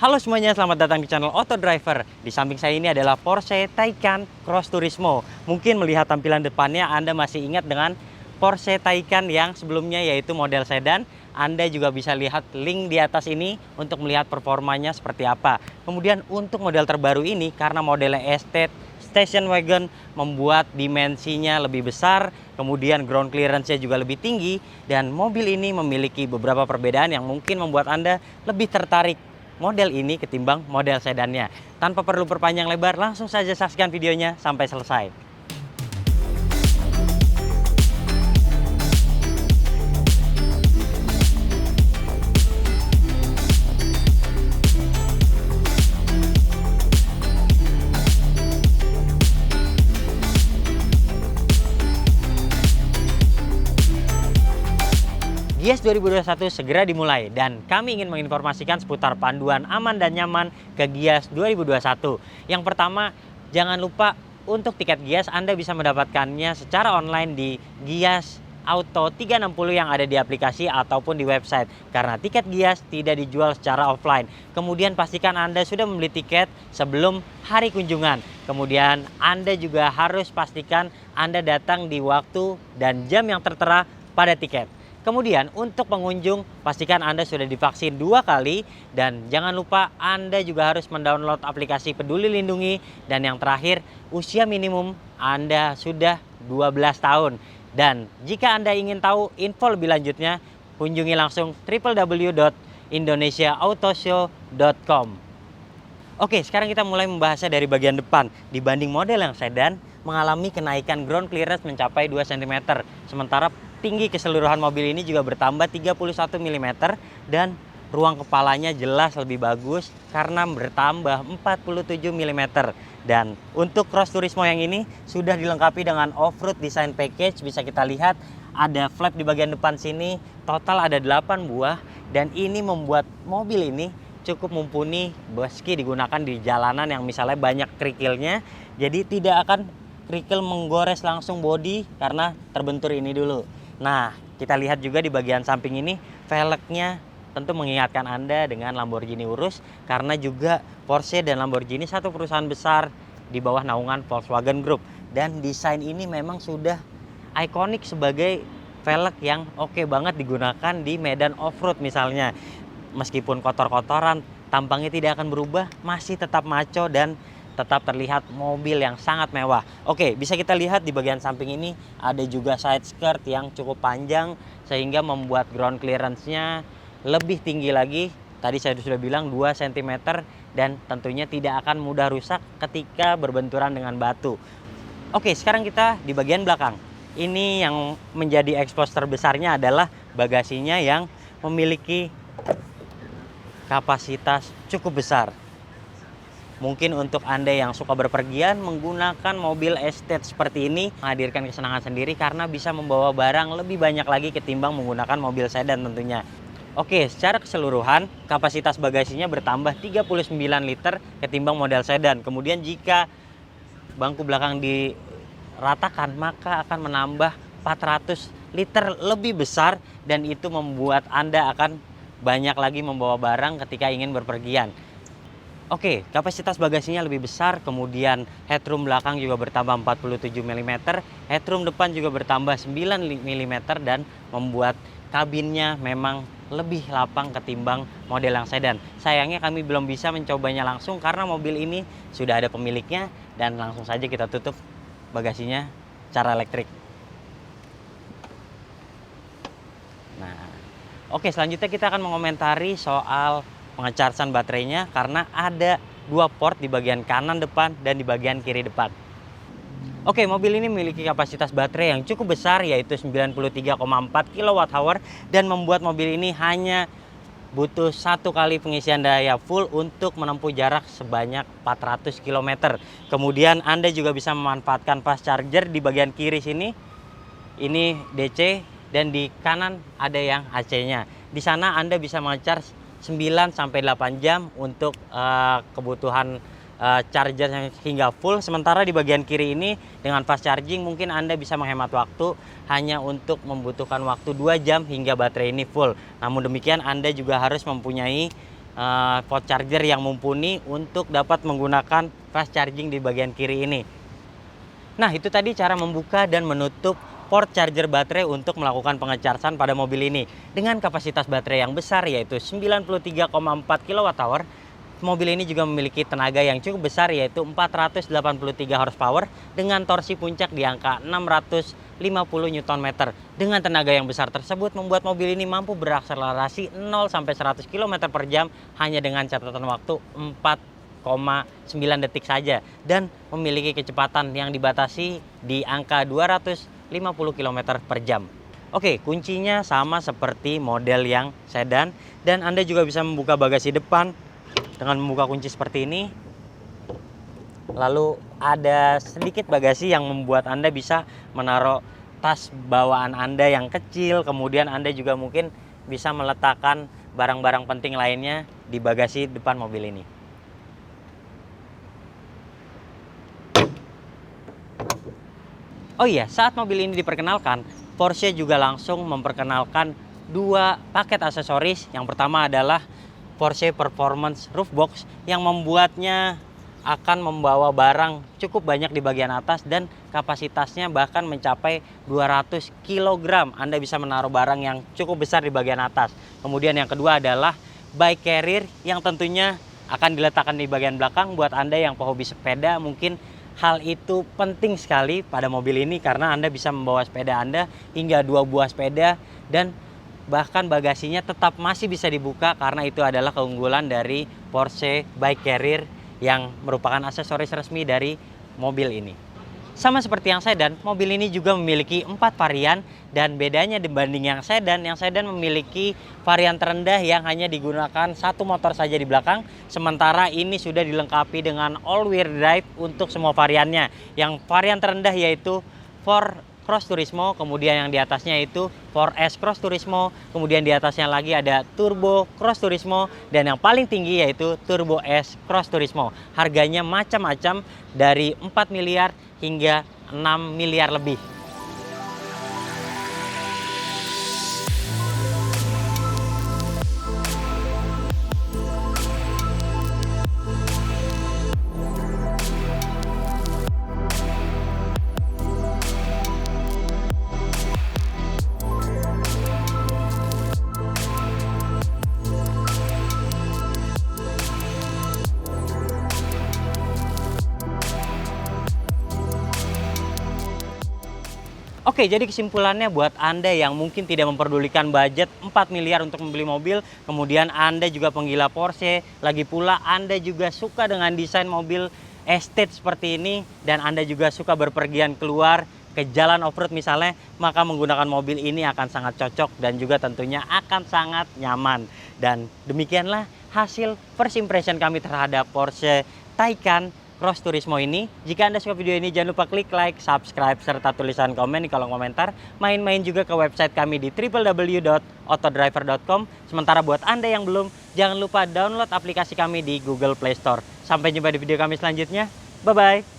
Halo semuanya, selamat datang di channel Auto Driver. Di samping saya ini adalah Porsche Taycan Cross Turismo. Mungkin melihat tampilan depannya Anda masih ingat dengan Porsche Taycan yang sebelumnya yaitu model sedan. Anda juga bisa lihat link di atas ini untuk melihat performanya seperti apa. Kemudian untuk model terbaru ini karena modelnya Estate Station Wagon membuat dimensinya lebih besar, kemudian ground clearance-nya juga lebih tinggi, dan mobil ini memiliki beberapa perbedaan yang mungkin membuat Anda lebih tertarik model ini ketimbang model sedannya. Tanpa perlu perpanjang lebar, langsung saja saksikan videonya sampai selesai. Gias 2021 segera dimulai dan kami ingin menginformasikan seputar panduan aman dan nyaman ke Gias 2021. Yang pertama, jangan lupa untuk tiket Gias Anda bisa mendapatkannya secara online di Gias Auto 360 yang ada di aplikasi ataupun di website. Karena tiket Gias tidak dijual secara offline. Kemudian pastikan Anda sudah membeli tiket sebelum hari kunjungan. Kemudian Anda juga harus pastikan Anda datang di waktu dan jam yang tertera pada tiket. Kemudian untuk pengunjung, pastikan Anda sudah divaksin 2 kali dan jangan lupa Anda juga harus mendownload aplikasi Peduli Lindungi, dan yang terakhir, usia minimum Anda sudah 12 tahun. Dan jika Anda ingin tahu info lebih lanjutnya, kunjungi langsung www.indonesiaautoshow.com. Oke, sekarang kita mulai membahasnya dari bagian depan. Dibanding model yang sedan, mengalami kenaikan ground clearance mencapai 2 cm. Sementara tinggi keseluruhan mobil ini juga bertambah 31 mm dan ruang kepalanya jelas lebih bagus karena bertambah 47 mm. Dan untuk Cross Turismo yang ini sudah dilengkapi dengan off-road design package. Bisa kita lihat ada flap di bagian depan sini, total ada 8 buah, dan ini membuat mobil ini cukup mumpuni meski digunakan di jalanan yang misalnya banyak kerikilnya. Jadi tidak akan kerikil menggores langsung bodi karena terbentur ini dulu. Nah, kita lihat juga di bagian samping ini velgnya tentu mengingatkan Anda dengan Lamborghini Urus karena juga Porsche dan Lamborghini satu perusahaan besar di bawah naungan Volkswagen Group, dan desain ini memang sudah ikonik sebagai velg yang oke banget digunakan di medan off-road misalnya. Meskipun kotor-kotoran, tampangnya tidak akan berubah, masih tetap maco dan tetap terlihat mobil yang sangat mewah. Oke, bisa kita lihat di bagian samping ini ada juga side skirt yang cukup panjang sehingga membuat ground clearance-nya lebih tinggi lagi. Tadi saya sudah bilang 2 cm dan tentunya tidak akan mudah rusak ketika berbenturan dengan batu. Oke, sekarang kita di bagian belakang. Ini yang menjadi ekspos terbesarnya adalah bagasinya yang memiliki kapasitas cukup besar. Mungkin untuk Anda yang suka berpergian menggunakan mobil estate seperti ini menghadirkan kesenangan sendiri karena bisa membawa barang lebih banyak lagi ketimbang menggunakan mobil sedan tentunya. Oke, secara keseluruhan kapasitas bagasinya bertambah 39 liter ketimbang model sedan. Kemudian jika bangku belakang diratakan maka akan menambah 400 liter lebih besar, dan itu membuat Anda akan banyak lagi membawa barang ketika ingin berpergian. Oke, kapasitas bagasinya lebih besar, kemudian headroom belakang juga bertambah 47 mm, headroom depan juga bertambah 9 mm, dan membuat kabinnya memang lebih lapang ketimbang model yang sedan. Sayangnya kami belum bisa mencobanya langsung karena mobil ini sudah ada pemiliknya, dan langsung saja kita tutup bagasinya secara elektrik. Nah, oke, selanjutnya kita akan mengomentari soal pengecasan baterainya karena ada 2 port di bagian kanan depan dan di bagian kiri depan. Oke, mobil ini memiliki kapasitas baterai yang cukup besar yaitu 93,4 kWh dan membuat mobil ini hanya butuh 1 kali pengisian daya full untuk menempuh jarak sebanyak 400 km. Kemudian Anda juga bisa memanfaatkan fast charger di bagian kiri sini. Ini DC dan di kanan ada yang AC-nya. Di sana Anda bisa mengecharge 9-8 jam untuk kebutuhan charger hingga full. Sementara di bagian kiri ini dengan fast charging mungkin Anda bisa menghemat waktu hanya untuk membutuhkan waktu 2 jam hingga baterai ini full. Namun demikian Anda juga harus mempunyai port charger yang mumpuni untuk dapat menggunakan fast charging di bagian kiri ini. Nah, itu tadi cara membuka dan menutup port charger baterai untuk melakukan pengecasan pada mobil ini. Dengan kapasitas baterai yang besar yaitu 93,4 kWh, mobil ini juga memiliki tenaga yang cukup besar yaitu 483 horsepower dengan torsi puncak di angka 650 Nm. Dengan tenaga yang besar tersebut membuat mobil ini mampu berakselerasi 0 sampai 100 km per jam hanya dengan catatan waktu 4,9 detik saja dan memiliki kecepatan yang dibatasi di angka 250 km per jam. Oke, kuncinya sama seperti model yang sedan dan Anda juga bisa membuka bagasi depan dengan membuka kunci seperti ini. Lalu ada sedikit bagasi yang membuat Anda bisa menaruh tas bawaan Anda yang kecil. Kemudian Anda juga mungkin bisa meletakkan barang-barang penting lainnya di bagasi depan mobil ini. Oh iya, saat mobil ini diperkenalkan, Porsche juga langsung memperkenalkan dua paket aksesoris. Yang pertama adalah Porsche Performance Roof Box yang membuatnya akan membawa barang cukup banyak di bagian atas dan kapasitasnya bahkan mencapai 200 kg. Anda bisa menaruh barang yang cukup besar di bagian atas. Kemudian yang kedua adalah bike carrier yang tentunya akan diletakkan di bagian belakang. Buat Anda yang pehobi sepeda, mungkin hal itu penting sekali pada mobil ini karena Anda bisa membawa sepeda Anda hingga 2 buah sepeda dan bahkan bagasinya tetap masih bisa dibuka karena itu adalah keunggulan dari Porsche Bike Carrier yang merupakan aksesoris resmi dari mobil ini. Sama seperti yang sedan, mobil ini juga memiliki 4 varian dan bedanya dibanding yang sedan memiliki varian terendah yang hanya digunakan satu motor saja di belakang, sementara ini sudah dilengkapi dengan all-wheel drive untuk semua variannya. Yang varian terendah yaitu 4 Cross Turismo, kemudian yang di atasnya itu 4S Cross Turismo, kemudian di atasnya lagi ada Turbo Cross Turismo, dan yang paling tinggi yaitu Turbo S Cross Turismo. Harganya macam-macam dari 4 miliar hingga 6 miliar lebih. Oke, jadi kesimpulannya buat Anda yang mungkin tidak memperdulikan budget 4 miliar untuk membeli mobil, kemudian Anda juga penggila Porsche, lagi pula Anda juga suka dengan desain mobil estate seperti ini, dan Anda juga suka berpergian keluar ke jalan off-road misalnya, maka menggunakan mobil ini akan sangat cocok dan juga tentunya akan sangat nyaman. Dan demikianlah hasil first impression kami terhadap Porsche Taycan Cross Turismo ini. Jika Anda suka video ini, jangan lupa klik like, subscribe, serta tulisan komen di kolom komentar. Main-main juga ke website kami di www.autodriver.com. Sementara buat Anda yang belum, jangan lupa download aplikasi kami di Google Play Store. Sampai jumpa di video kami selanjutnya. Bye-bye.